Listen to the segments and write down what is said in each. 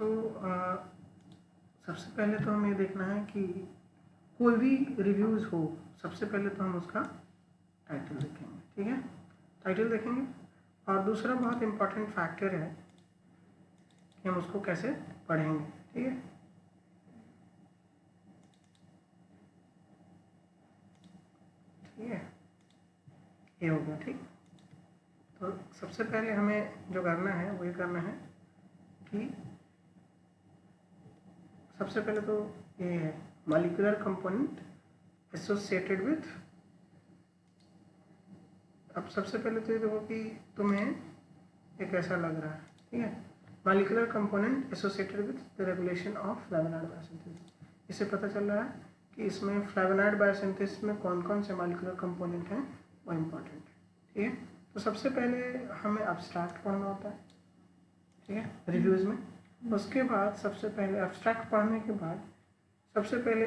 सो सबसे पहले तो हमें ये देखना है कि कोई भी रिव्यूज़ हो, सबसे पहले तो हम उसका टाइटल देखेंगे, ठीक है, टाइटल देखेंगे। और दूसरा बहुत इम्पॉर्टेंट फैक्टर है कि हम उसको कैसे पढ़ेंगे, ठीक है। ठीक है, ये हो गया, ठीक। तो सबसे पहले हमें जो करना है वो ये करना है कि सबसे पहले तो ये है मॉलिक्यूलर कंपोनेंट एसोसिएटेड विथ। अब सबसे पहले तो ये देखो कि तुम्हें ये कैसा लग रहा है, ठीक है। Molecular component associated with the regulation of flavonoid biosynthesis. इससे पता चल रहा है कि इसमें फ्लेवोनॉइड बायोसिंथेसिस में कौन कौन से मॉलिक्यूलर कंपोनेंट हैं वो इम्पोर्टेंट है, ठीक है। तो सबसे पहले हमें एब्स्ट्रैक्ट पढ़ना होता है, ठीक है, रिव्यूज़ में। उसके बाद सबसे पहले एब्स्ट्रैक्ट पढ़ने के बाद सबसे पहले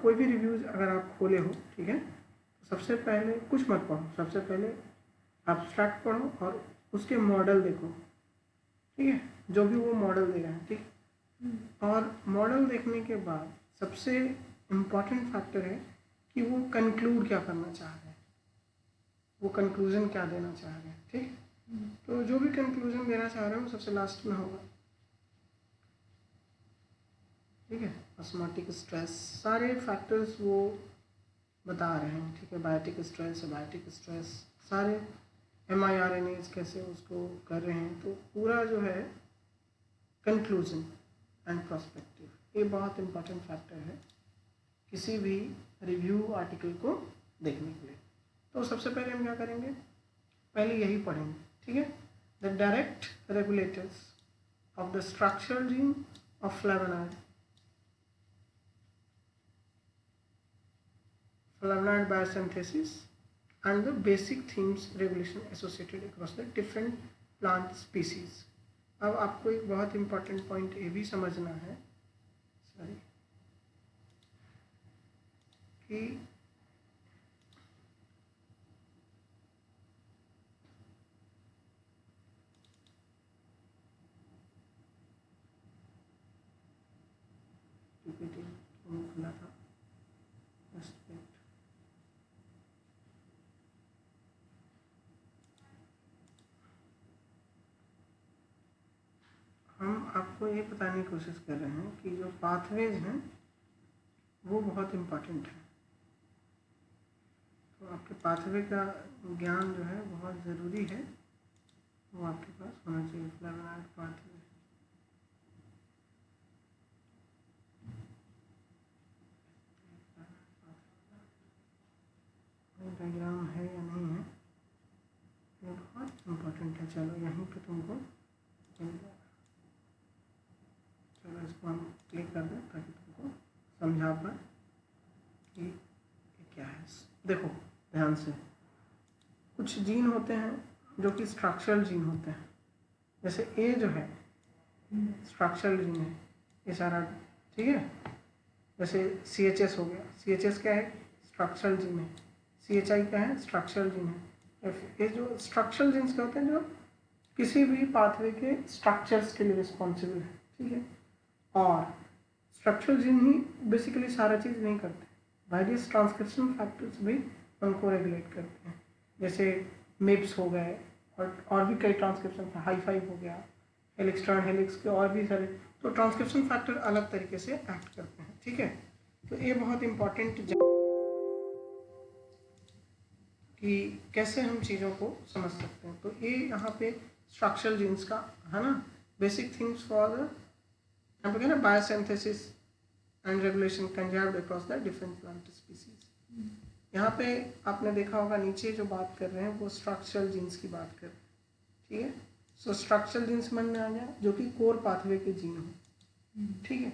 कोई भी रिव्यूज़ अगर आप खोले हो, ठीक है, सबसे पहले कुछ मत पढ़ो, सबसे पहले एब्स्ट्रैक्ट पढ़ो और उसके मॉडल देखो, ठीक है, जो भी वो मॉडल दे रहे हैं, ठीक। और मॉडल देखने के बाद सबसे इम्पॉर्टेंट फैक्टर है कि वो कंक्लूड क्या करना चाह रहे हैं, वो कंक्लूजन क्या देना चाह रहे हैं, ठीक। तो जो भी कंक्लूजन देना चाह रहे हैं वो सबसे लास्ट में होगा, ठीक है। ऑस्मोटिक स्ट्रेस, सारे फैक्टर्स वो बता रहे हैं, ठीक है। बायोटिक स्ट्रेस, एबायोटिक स्ट्रेस, सारे mRNAs कैसे उसको कर रहे हैं। तो पूरा जो है कंक्लूजन एंड प्रोस्पेक्टिव, ये बहुत इम्पोर्टेंट फैक्टर है किसी भी रिव्यू आर्टिकल को देखने के लिए। तो सबसे पहले हम क्या करेंगे, पहले यही पढ़ेंगे, ठीक है। The direct regulators of the structural gene of flavonoid biosynthesis and the basic themes regulation associated across the different plant species। अब आपको एक बहुत इम्पॉर्टेंट पॉइंट ये भी समझना है, सॉरी, कि खुला था, हम आपको ये बताने की कोशिश कर रहे हैं कि जो पाथवेज हैं वो बहुत इम्पॉर्टेंट है। तो आपके पाथवे का ज्ञान जो है बहुत ज़रूरी है, वो आपके पास होना चाहिए। फ्लेवोनॉइड पाथवे, डायग्राम है या नहीं है ये बहुत इम्पोर्टेंट है। चलो यहीं पे तुमको मिल जाएगा, चलो इसको हम क्लिक कर दें ताकि तुमको समझा पाए कि ये क्या है। देखो ध्यान से, कुछ जीन होते हैं जो कि स्ट्रक्चरल जीन होते हैं, जैसे ए जो है स्ट्रक्चरल जीन है, ये सारा, ठीक है। जैसे CHS हो गया, CHS क्या है, स्ट्रक्चरल जीन है। CHI क्या है, स्ट्रक्चरल जीन है। ये जो स्ट्रक्चरल जीन्स क्या होते हैं, जो किसी भी पाथवे के स्ट्रक्चर्स के लिए रिस्पॉन्सिबल है, ठीक है। और स्ट्रक्चरल जीन ही बेसिकली सारा चीज़ नहीं करते, वेरियस ट्रांसक्रिप्शन फैक्टर्स भी उनको रेगुलेट करते हैं। जैसे मिप्स हो गए और भी कई ट्रांसक्रिप्शन, हाई5 हो गया, हेलिक्स ट्रांस हेलिक्स के और भी सारे, तो ट्रांसक्रिप्शन फैक्टर अलग तरीके से एक्ट करते हैं, ठीक है। तो ये बहुत इम्पॉर्टेंट कि कैसे हम चीज़ों को समझ सकते हैं। तो ये यहाँ पे स्ट्रक्चरल जीन्स का है ना, बेसिक थिंग्स फॉर द, यहाँ पे क्या ना, biosynthesis and regulation conserved across the different plant species. यहाँ पे आपने देखा होगा नीचे जो बात कर रहे हैं वो स्ट्रक्चरल जीन्स की बात कर रहे हैं, ठीक है। सो स्ट्रक्चरल जीन्स समझ में आ गया, जो कि कोर पाथवे के जीन हो, ठीक है।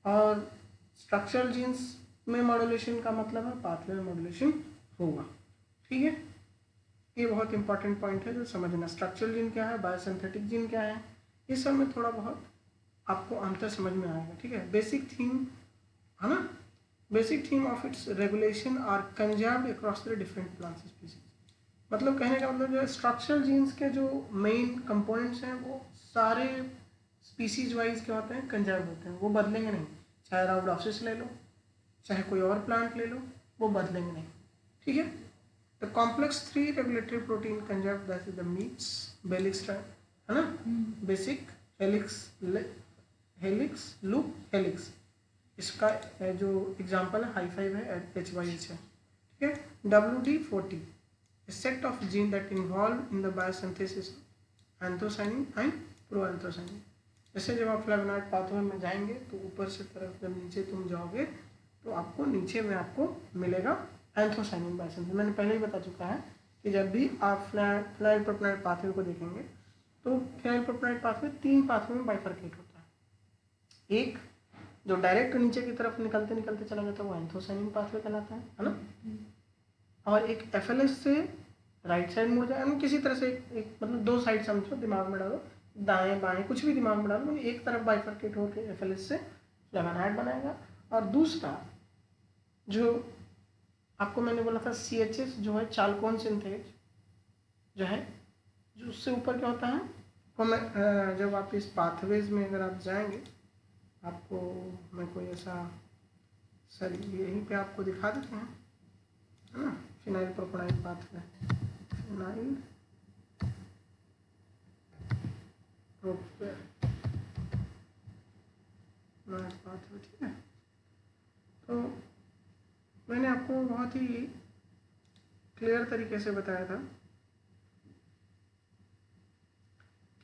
और स्ट्रक्चरल जीन्स में मॉड्यूलेशन का मतलब है पाथवे में मॉड्यूलेशन होगा, ठीक है। ये बहुत इंपॉर्टेंट पॉइंट है जो समझना। स्ट्रक्चरल जीन क्या है, बायोसिंथेटिक जीन क्या है, ये सब में थोड़ा बहुत आपको अंतर समझ में आएगा, ठीक है। बेसिक थीम है ना, basic theme of its regulation are conserved across the different plant species. मतलब कहने का मतलब जो है स्ट्रक्चरल जीन्स के जो मेन कंपोनेंट्स हैं वो सारे स्पीसीज वाइज क्या होते हैं, कंजर्व होते हैं, वो बदलेंगे नहीं। चाहे राउडोप्सिस ले लो, चाहे कोई और प्लांट ले लो, वो बदलेंगे नहीं, ठीक है। The complex 3 regulatory protein conserve that is the meets बेलिक्स है ना, बेसिक हेलिक्स लूप हेलिक्स, इसका जो एग्जांपल है हाई फाइव है, HYH है, ठीक है। WD40 a set of gene that involve in the biosynthesis of anthocyanin and proanthocyanin। जैसे जब आप फ्लेवोनॉइड पाथवे में जाएंगे तो ऊपर से तरफ जब नीचे तुम जाओगे तो आपको नीचे में आपको मिलेगा एंथोसाइनिन बायसिंथेसिस। मैंने पहले ही बता चुका है कि जब भी आप फिनाइल प्रोपेनाइड पाथवे को देखेंगे तो फिनाइल प्रोपेनाइड पाथवे 3 पाथवे में बाइफरकेट होता है। एक जो डायरेक्ट नीचे की तरफ निकलते निकलते चला जाता है वो एंथोसाइनिन पाथवे कहलाता है ना। और एक FLS से राइट साइड मुड़ जाए, किसी तरह से एक मतलब 2 साइड समझो, दिमाग में डालो, दाएं बाएं कुछ भी दिमाग में डालो, एक तरफ बाइफरकेट होकर FLS से फ्लेवोनॉइड बनाएगा, और दूसरा जो आपको मैंने बोला था CHS जो है चालकोन सिंथेज जो है, जो उससे ऊपर क्या होता है, तो मैं जब आप इस पाथवेज में अगर आप जाएंगे, आपको मैं कोई ऐसा सर यहीं पे आपको दिखा देते हैं, है ना, फिनाइल प्रोपेनाइड पाथवे, फिनाइल प्रोपेनाइड पाथवे, ठीक है। तो मैंने आपको बहुत ही क्लियर तरीके से बताया था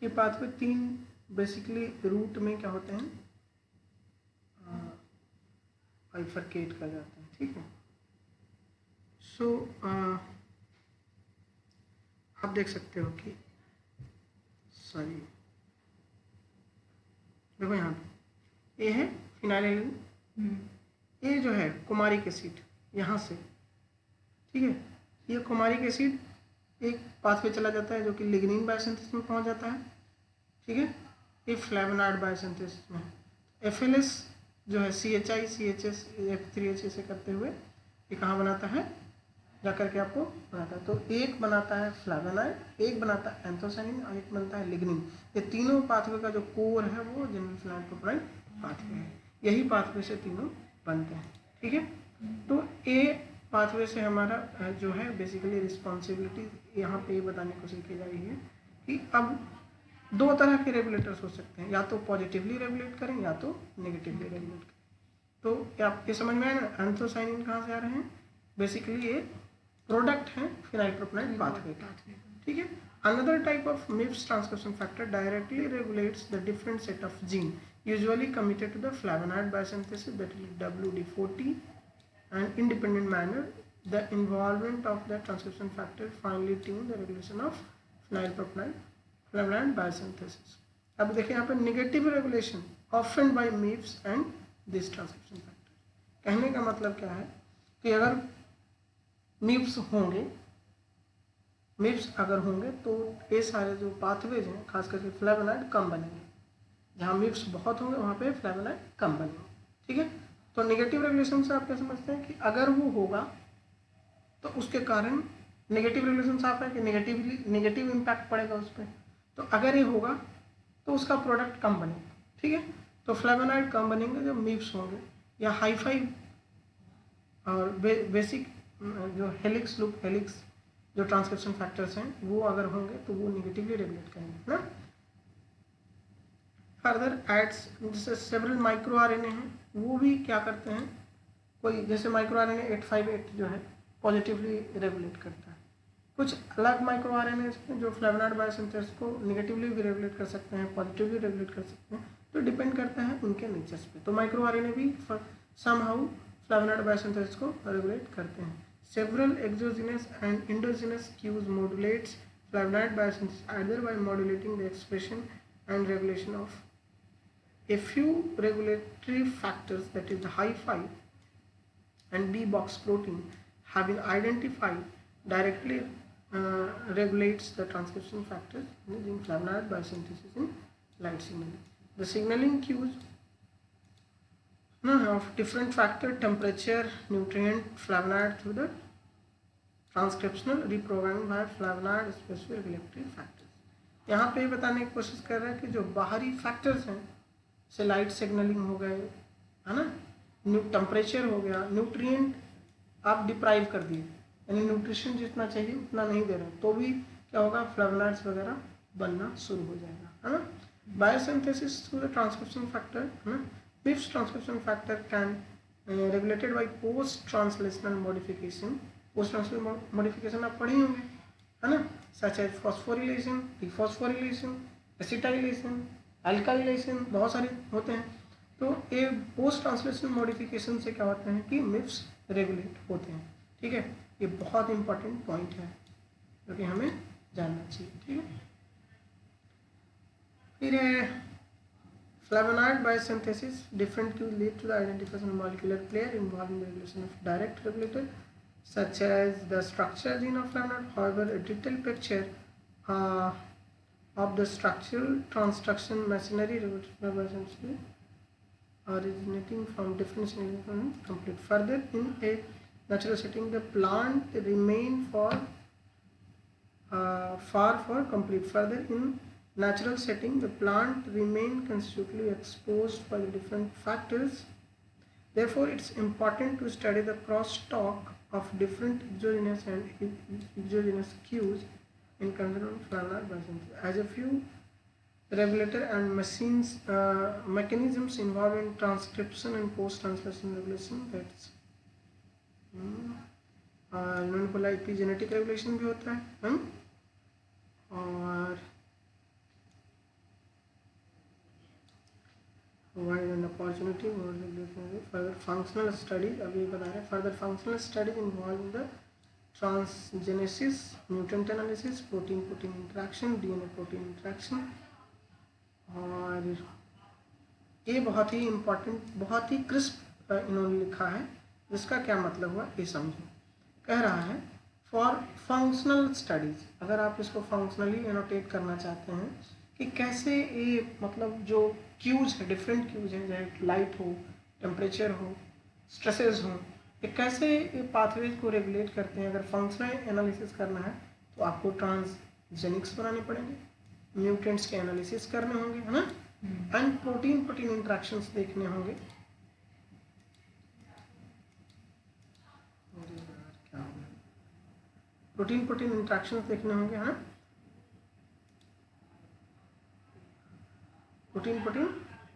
कि पाथवे 3 बेसिकली रूट में क्या होते हैं, बाइफरकेट कर जाते हैं, ठीक है। सो आप देख सकते हो कि सॉरी देखो यहाँ पे ये है फिनाइल, ये जो है कुमारिक एसिड यहाँ से, ठीक है, ये कुमारिक एसिड एक पाथवे चला जाता है जो कि लिग्निन बायोसिंथेसिस में पहुँच जाता है, ठीक है। ये फ्लेवोनॉइड बायोसिंथेसिस में FLS जो है CHI CHS F3H से करते हुए ये कहाँ बनाता है, जा करके आपको बनाता है। तो एक बनाता है फ्लेवोनॉइड, एक बनाता है एंथोसाइनिन और एक बनता है लिग्निन। ये तीनों पाथवे का जो कोर है वो जनरल फिनाइल प्रोपेनाइड पाथवे है, यही पाथवे से तीनों बनते हैं, ठीक है। तो ए पाथवे से हमारा जो है बेसिकली रिस्पॉन्सिबिलिटी यहाँ पे ये बताने की कोशिश की जा रही है कि अब 2 तरह के रेगुलेटर्स हो सकते हैं, या तो पॉजिटिवली रेगुलेट करें या तो नेगेटिवली रेगुलेट करें। तो आप ये समझ में आया ना, एंथोसाइनिन कहाँ से आ रहे हैं, बेसिकली ये प्रोडक्ट है फिनाइल प्रोपेनाइड पाथवे का, ठीक है। Another type of MIPS transcription factor directly regulates the different set of gene usually committed to the flavonoid biosynthesis that is WD40 and independent manner. The involvement of the transcription factor finally tune the regulation of phenyl flavonoid biosynthesis. अब देखिए यहाँ पे negative regulation often by MIPS and this transcription factor. कहने का मतलब क्या है कि अगर MIPS अगर होंगे तो ये सारे जो पाथवेज हैं खास करके फ्लेवोनॉइड कम बनेंगे, जहाँ MIPS बहुत होंगे वहाँ पे फ्लेवोनॉइड कम बनेंगे, ठीक है। तो नेगेटिव रेगुलेशन से आप क्या समझते हैं कि अगर वो होगा तो उसके कारण नेगेटिव रेगुलेशन साफ है कि नेगेटिव इम्पैक्ट पड़ेगा उस पर। तो अगर ये होगा तो उसका प्रोडक्ट कम बनेगा, ठीक है। तो फ्लेवोनॉइड कम बनेंगे जब MIPS होंगे, या हाई फाइव और बेसिक जो हेलिक्स लूप हेलिक्स जो ट्रांसक्रिप्शन फैक्टर्स हैं वो अगर होंगे तो वो नेगेटिवली रेगुलेट करेंगे ना। फर्दर एड्स जैसे सेवरल माइक्रो RNA हैं, वो भी क्या करते हैं, कोई जैसे माइक्रो RNA 858 जो है पॉजिटिवली रेगुलेट करता है, कुछ अलग माइक्रो RNA हैं जो फ्लेवोनॉइड बायोसिंथेसिस को नेगेटिवली भी रेगुलेट कर सकते हैं, पॉजिटिवली रेगुलेट कर सकते हैं, तो डिपेंड करता है उनके नेचर्स पे। तो माइक्रो RNA भी समहाउ फ्लेवोनॉइड बायोसिंथेसिस को रेगुलेट करते हैं। Several exogenous and endogenous cues modulates flavonoid biosynthesis either by modulating the expression and regulation of a few regulatory factors, that is the Hi5 and B-box protein, have been identified directly regulates the transcription factors in flavonoid biosynthesis in light signaling. The signaling cues of different factor, temperature, nutrient, flavonoid through the transcriptional reprogramming by flavonoid specific regulatory factors. यहाँ पे बताने की कोशिश कर रहे हैं कि जो बाहरी फैक्टर्स हैं, जैसे लाइट सिग्नलिंग हो गए, है ना, टेम्परेचर हो गया, न्यूट्रिएंट आप डिप्राइव कर दिए, यानी न्यूट्रिशन जितना चाहिए उतना नहीं दे रहे, तो भी क्या होगा, फ्लेवोनॉइड्स वगैरह बनना शुरू हो जाएगा, है ना। Biosynthesis through the transcription factor, है ना, MIPS transcription factor can regulated by post translational modification. Post translational modification आप पढ़े होंगे, है ना, such as phosphorylation, dephosphorylation, acetylation, alkylation, बहुत सारे होते हैं। तो ये पोस्ट ट्रांसलेशनल मॉडिफिकेशन से क्या होते हैं कि MIPS रेगुलेट होते हैं, ठीक है। ये बहुत इंपॉर्टेंट पॉइंट है जो कि हमें जानना चाहिए, ठीक है। फिर flavonoid biosynthesis different cues lead to the identification of molecular player involved in the regulation of direct regulator such as the structure gene of flavonoid. However, a detailed picture of the structural transduction machinery originating from different signals complete. Further, in a natural setting, the plant remain far for complete. Further, in natural setting, the plant remain constantly exposed by the different factors. Therefore, it's important to study the crosstalk of different exogenous and exogenous cues in considering flavonoid biosynthesis. As a few regulator and mechanisms involved in transcription and post-translation regulation, that's इन्होंने बोला epigenetic regulation भी होता है, और provide an opportunity for functional studies, अभी बता रहे हैं, further functional studies involving the transgenesis, mutant analysis, protein interaction, DNA protein interaction। और ये बहुत ही इम्पोर्टेंट, बहुत ही क्रिस्प इन्होंने लिखा है, जिसका क्या मतलब हुआ ये समझो। कह रहा है फॉर फंक्शनल स्टडीज, अगर आप इसको फंक्शनली एनोटेट करना चाहते हैं कि कैसे ये मतलब जो क्यूज है, डिफरेंट क्यूज हैं, चाहे लाइट हो, टेम्परेचर हो, स्ट्रेसेस हो, ये कैसे ये पाथवेज को रेगुलेट करते हैं। अगर फंक्शनल एनालिसिस करना है तो आपको ट्रांसजेनिक्स बनाने पड़ेंगे, म्यूटेंट्स के एनालिसिस करने होंगे, है ना, एंड प्रोटीन इंट्रैक्शंस देखने होंगे। प्रोटीन इंट्रैक्शंस देखने होंगे, है ना, प्रोटीन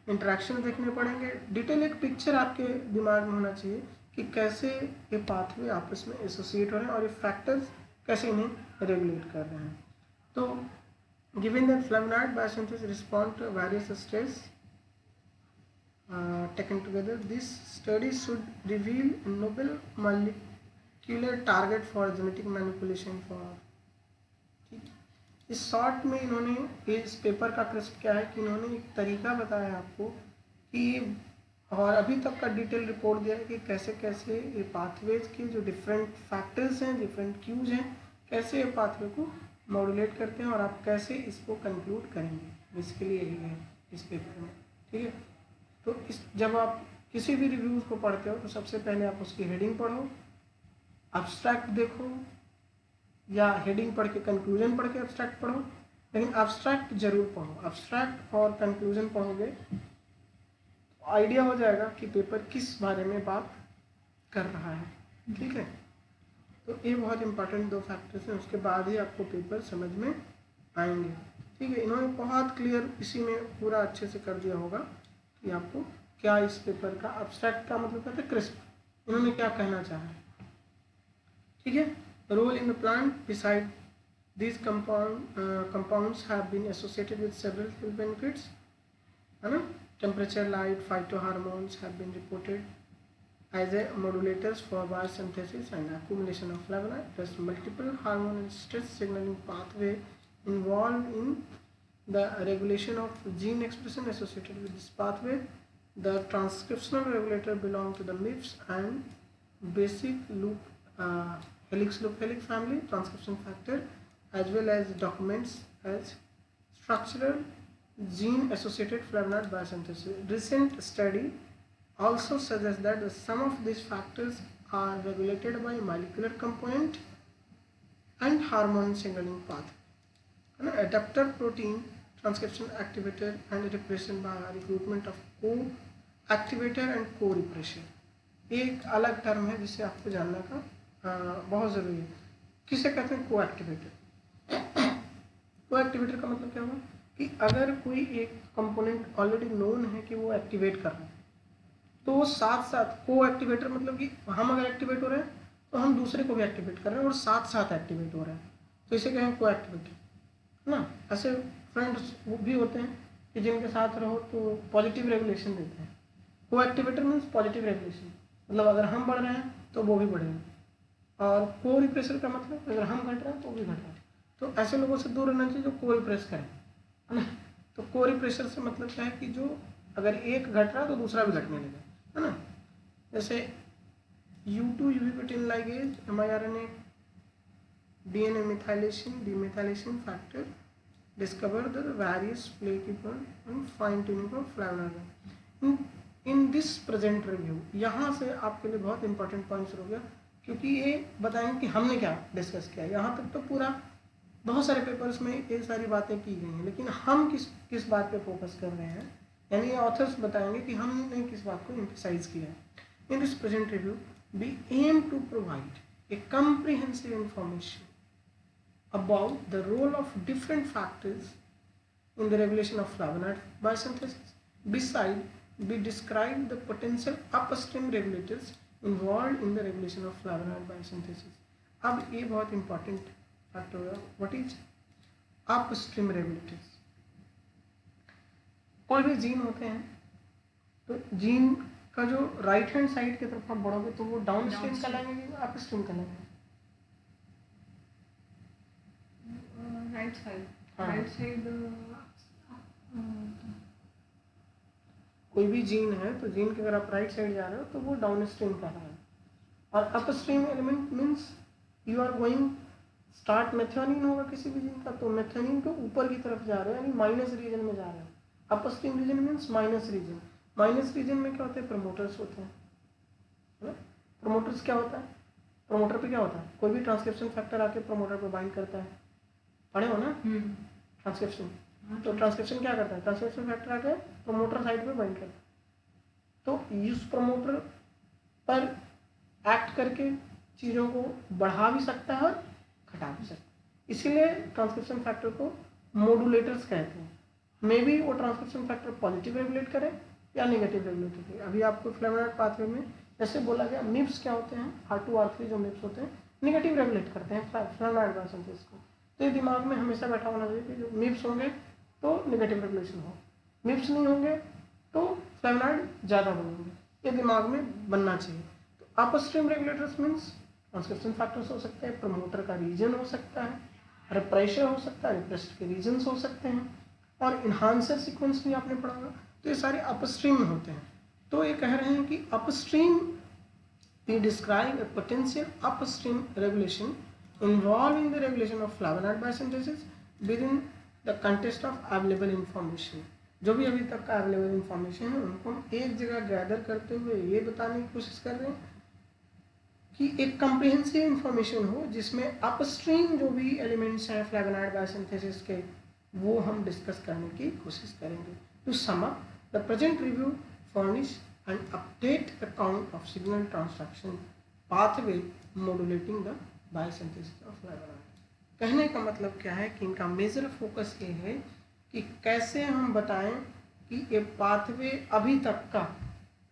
इंट्रैक्शन देखने पड़ेंगे। डिटेल एक पिक्चर आपके दिमाग में होना चाहिए कि कैसे ये पाथवे आपस में एसोसिएट हो रहे हैं और ये फैक्टर्स कैसे इन्हें रेगुलेट कर रहे हैं। तो given that flavonoid biosynthesis respond to various stage taken together, this study should reveal noble molecular target for genetic manipulation for. इस शॉर्ट में इन्होंने इस पेपर का क्रिस्प क्या है कि इन्होंने एक तरीका बताया आपको कि, और अभी तक का डिटेल रिपोर्ट दिया है कि कैसे कैसे ये पाथवेज के जो डिफरेंट फैक्टर्स हैं, डिफरेंट क्यूज हैं, कैसे ये पाथवे को मॉड्यूलेट करते हैं और आप कैसे इसको कंक्लूड करेंगे। बेसिकली यही है इस पेपर में, ठीक है। तो इस जब आप किसी भी रिव्यूज़ को पढ़ते हो तो सबसे पहले आप उसकी हेडिंग पढ़ो, एब्स्ट्रैक्ट देखो, या हेडिंग पढ़ के कंक्लूजन पढ़ के एब्स्ट्रैक्ट पढ़ो, लेकिन एब्स्ट्रैक्ट जरूर पढ़ो। एब्स्ट्रैक्ट और कंक्लूजन पढ़ोगे तो आइडिया हो जाएगा कि पेपर किस बारे में बात कर रहा है, ठीक है। तो ये बहुत इंपॉर्टेंट दो फैक्टर्स हैं, उसके बाद ही आपको पेपर समझ में आएंगे, ठीक है। इन्होंने बहुत क्लियर इसी में पूरा अच्छे से कर दिया होगा कि आपको क्या इस पेपर का एब्स्ट्रैक्ट का मतलब कहते हैं क्रिस्प, इन्होंने क्या कहना चाहा है, ठीक है। Role in the plant. Beside these compounds have been associated with several health benefits, है ना। Temperature, light, phytohormones have been reported as a modulators for biosynthesis and accumulation of flavonoid. Thus, multiple hormone and stress signaling pathway involved in the regulation of gene expression associated with this pathway. The transcriptional regulator belong to the MIPS and basic loop helix loop helix family transcription factor, as well as documents as structural gene associated flavonoid biosynthesis. Recent study also suggests that some of these factors are regulated by molecular component and hormone signaling path, है ना, adapter protein transcription activator and repression by recruitment of coactivator and corepressor. एक अलग term है जिसे आपको जानना का बहुत ज़रूरी है। किसे कहते हैं को एक्टिवेटर? को एक्टिवेटर का मतलब क्या हुआ कि अगर कोई एक कंपोनेंट ऑलरेडी नोन है कि वो एक्टिवेट कर रहा है, तो वो साथ साथ को एक्टिवेटर मतलब कि हम अगर एक्टिवेट हो रहे हैं तो हम दूसरे को भी एक्टिवेट कर रहे हैं और साथ साथ एक्टिवेट हो रहे हैं, तो इसे कहें को एक्टिवेटर, है ना। ऐसे फ्रेंड्स भी होते हैं कि जिनके साथ रहो तो पॉजिटिव रेगुलेशन देते हैं। को एक्टिवेटर मीन्स पॉजिटिव रेगुलेशन, मतलब अगर हम बढ़ रहे हैं तो वो भी बढ़ेगा, और को रिप्रेसर का मतलब अगर हम घट रहे हैं तो वो भी घट रहे हैं। तो ऐसे लोगों से दूर रहना चाहिए जो को रिप्रेस करें, है ना। तो को रिप्रेसर से मतलब क्या है कि जो अगर एक घट रहा है तो दूसरा भी घटने लगे, है ना। जैसे U2 ubiquitin ligase mRNA DNA methylation demethyl factor discover the various playable and fine tuning of flavonoid in this present review। यहाँ से आपके लिए बहुत इंपॉर्टेंट पॉइंट्स हो गया, क्योंकि ये बताएंगे कि हमने क्या डिस्कस किया। यहाँ तक तो पूरा बहुत सारे पेपर्स में ये सारी बातें की गई हैं, लेकिन हम किस बात पे फोकस कर रहे हैं, यानी ऑथर्स बताएंगे कि हमने किस बात को एम्फसाइज किया है। In this present review we aim to provide a comprehensive information about the role of different factors in the regulation of flavonoid biosynthesis. Besides, we describe the potential upstream regulators involved in the regulation of flavonoid biosynthesis. अब ये बहुत important fact होगा, what is upstream regulators. कोई भी gene होते हैं तो gene का जो राइट हैंड साइड की तरफ आप बढ़ोगे तो वो डाउन स्ट्रीम कहलाएंगे, अपस्ट्रीम कहलाएंगे। Right side, right side. कोई भी जीन है तो जीन के अगर आप राइट साइड जा रहे हो तो वो डाउन स्ट्रीम कहला है, और upstream element means you are going start methionine होगा किसी भी जीन का, तो मेथियोनिन को ऊपर की तरफ जा रहे हो, यानी माइनस रीजन में जा रहे हो। Upstream region means minus region. Minus region में क्या होते हैं, प्रमोटर्स होते हैं, है ना। प्रमोटर्स क्या होता है, प्रमोटर पे क्या होता है, कोई भी ट्रांसक्रिप्शन फैक्टर आके प्रमोटर पे बाइंड करता है, पढ़े हो ना ट्रांसक्रिप्शन। तो ट्रांसक्रिप्शन क्या करता है, ट्रांसक्रिप्शन फैक्टर आके प्रमोटर साइड पे बाइंड करता है, तो इस प्रमोटर पर एक्ट करके चीज़ों को बढ़ा भी सकता है और घटा भी सकता है, इसीलिए ट्रांसक्रिप्शन फैक्टर को मॉड्यूलेटर्स कहते हैं। मे बी वो ट्रांसक्रिप्शन फैक्टर पॉजिटिव रेगुलेट करे या नेगेटिव रेगुलेट करे। अभी आपको फ्लेवोनॉइड पाथवे में जैसे बोला गया, मिप्स क्या होते हैं, R2 R3 जो मिप्स होते हैं नेगेटिव रेगुलेट करते हैं फ्लेवोनॉइड बायोसिंथेसिस को। तो ये दिमाग में हमेशा बैठा होना चाहिए कि जो मिप्स होंगे तो नेगेटिव रेगुलेशन हो, मिप्स नहीं होंगे तो फ्लेवोनॉइड ज़्यादा बनेंगे, ये दिमाग में बनना चाहिए। तो upstream regulators means transcription factors हो सकते हैं, प्रमोटर का रीजन हो सकता है, रिप्रेशर हो सकता है, रिप्रेस्ड के रीजन्स हो सकते हैं, और इन्हांसर सीक्वेंस भी आपने पढ़ा होगा। तो ये सारे अपस्ट्रीम में होते हैं। तो ये कह रहे हैं कि upstream we describe a potential upstream regulation involved in the regulation of flavonoid biosynthesis within the context of available information। जो भी अभी तक का अवेलेबल इंफॉर्मेशन है उनको हम एक जगह गैदर करते हुए ये बताने की कोशिश कर रहे हैं कि एक कम्प्रिहेंसिव इंफॉर्मेशन हो जिसमें अपस्ट्रीम जो भी एलिमेंट्स हैं फ्लेवोनॉइड बायोसिंथेसिस के वो हम डिस्कस करने की कोशिश करेंगे। To sum up, the present review furnish an update account of signal transduction pathway modulating the biosynthesis of flavonoid. कहने का मतलब क्या है कि इनका मेजर फोकस ये है कि कैसे हम बताएं कि ये पाथवे अभी तक का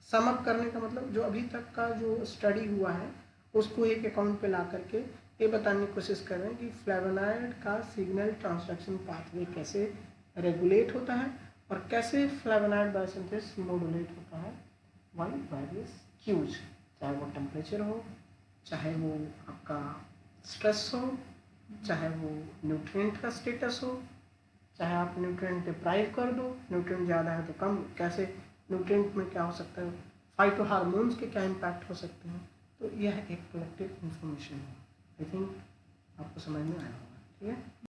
सम अप करने का मतलब जो अभी तक का जो स्टडी हुआ है उसको एक अकाउंट पे ला करके ये बताने की कोशिश कर रहे हैं कि फ्लेवोनॉइड का सिग्नल ट्रांसडक्शन पाथवे कैसे रेगुलेट होता है और कैसे फ्लेवोनॉइड बायोसिंथेसिस मॉड्यूलेट होता है बाय वेरियस क्यूज, चाहे वो टेम्परेचर हो, चाहे वो आपका स्ट्रेस हो, चाहे वो न्यूट्रिएंट का स्टेटस हो, चाहे आप न्यूट्रिएंट डिप्राइव कर दो, न्यूट्रिएंट ज़्यादा है तो कम, कैसे न्यूट्रिएंट में क्या हो सकता है, फाइटो हार्मोन्स के क्या इम्पैक्ट हो सकते हैं। तो यह एक कलेक्टिव इंफॉर्मेशन है। आई थिंक आपको समझ में आया होगा, ठीक है।